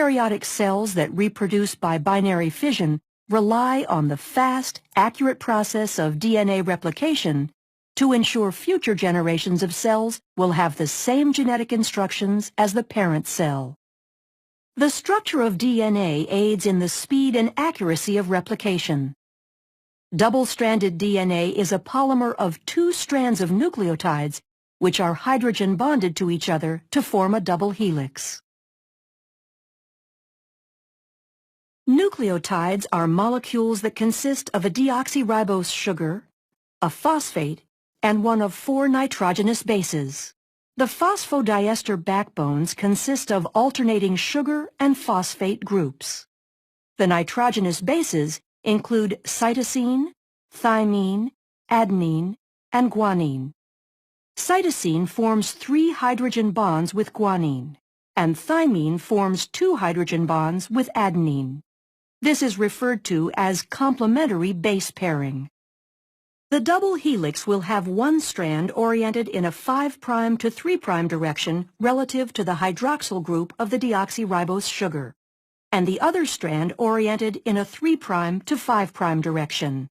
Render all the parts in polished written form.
Eukaryotic cells that reproduce by binary fission rely on the fast, accurate process of DNA replication to ensure future generations of cells will have the same genetic instructions as the parent cell. The structure of DNA aids in the speed and accuracy of replication. Double-stranded DNA is a polymer of two strands of nucleotides which are hydrogen bonded to each other to form a double helix. Nucleotides are molecules that consist of a deoxyribose sugar, a phosphate, and one of 4 nitrogenous bases. The phosphodiester backbones consist of alternating sugar and phosphate groups. The nitrogenous bases include cytosine, thymine, adenine, and guanine. Cytosine forms 3 hydrogen bonds with guanine, and thymine forms 2 hydrogen bonds with adenine. This is referred to as complementary base pairing. The double helix will have one strand oriented in a 5' to 3' direction relative to the hydroxyl group of the deoxyribose sugar, and the other strand oriented in a 3' to 5' direction.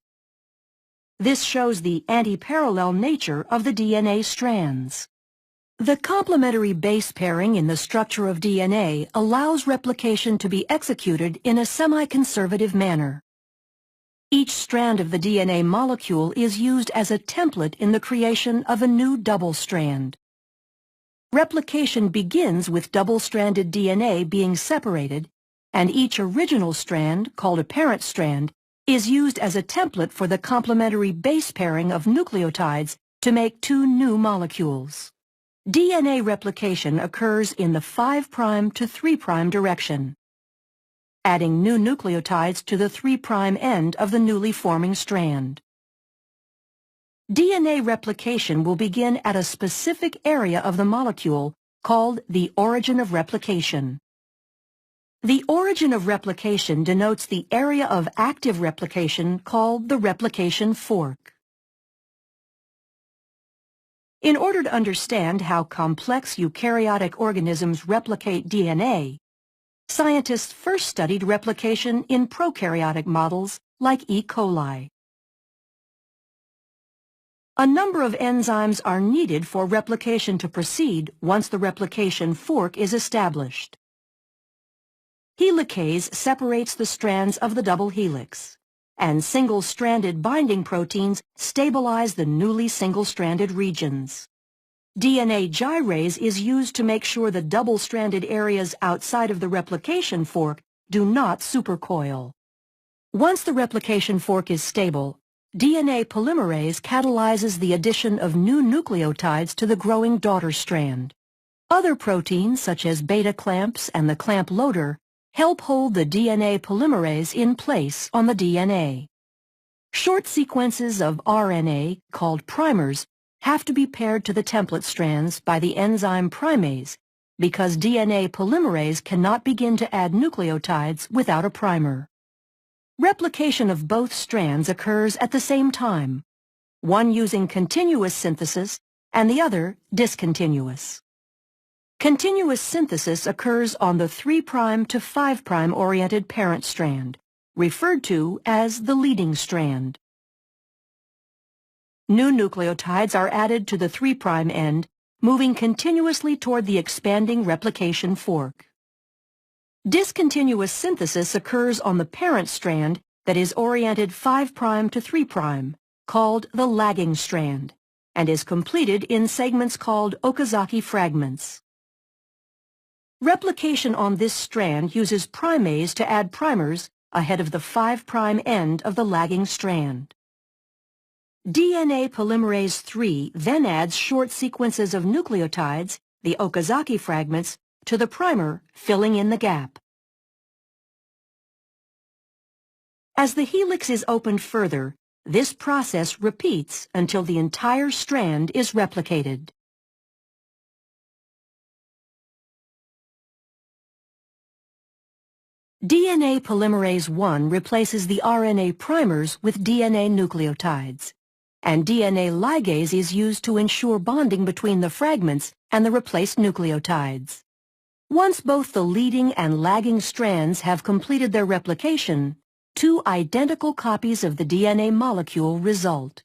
This shows the anti-parallel nature of the DNA strands. The complementary base pairing in the structure of DNA allows replication to be executed in a semi-conservative manner. Each strand of the DNA molecule is used as a template in the creation of a new double strand. Replication begins with double-stranded DNA being separated, and each original strand, called a parent strand, is used as a template for the complementary base pairing of nucleotides to make 2 new molecules. DNA replication occurs in the 5' to 3' direction, adding new nucleotides to the 3' end of the newly forming strand. DNA replication will begin at a specific area of the molecule called the origin of replication. The origin of replication denotes the area of active replication called the replication fork. In order to understand how complex eukaryotic organisms replicate DNA, scientists first studied replication in prokaryotic models like E. coli. A number of enzymes are needed for replication to proceed once the replication fork is established. Helicase separates the strands of the double helix, and single-stranded binding proteins stabilize the newly single-stranded regions. DNA gyrase is used to make sure the double-stranded areas outside of the replication fork do not supercoil. Once the replication fork is stable, DNA polymerase catalyzes the addition of new nucleotides to the growing daughter strand. Other proteins, such as beta clamps and the clamp loader, help hold the DNA polymerase in place on the DNA. Short sequences of RNA, called primers, have to be paired to the template strands by the enzyme Primase because DNA polymerase cannot begin to add nucleotides without a primer. Replication of both strands occurs at the same time, one using continuous synthesis and the other discontinuous. Continuous synthesis occurs on the 3' to 5' oriented parent strand, referred to as the leading strand. New nucleotides are added to the 3' end, moving continuously toward the expanding replication fork. Discontinuous synthesis occurs on the parent strand that is oriented 5' to 3', called the lagging strand, and is completed in segments called Okazaki fragments. Replication on this strand uses primase to add primers ahead of the 5' end of the lagging strand. DNA polymerase III then adds short sequences of nucleotides, the Okazaki fragments, to the primer, filling in the gap. As the helix is opened further, this process repeats until the entire strand is replicated. DNA polymerase I replaces the RNA primers with DNA nucleotides, and DNA ligase is used to ensure bonding between the fragments and the replaced nucleotides. Once both the leading and lagging strands have completed their replication, two identical copies of the DNA molecule result.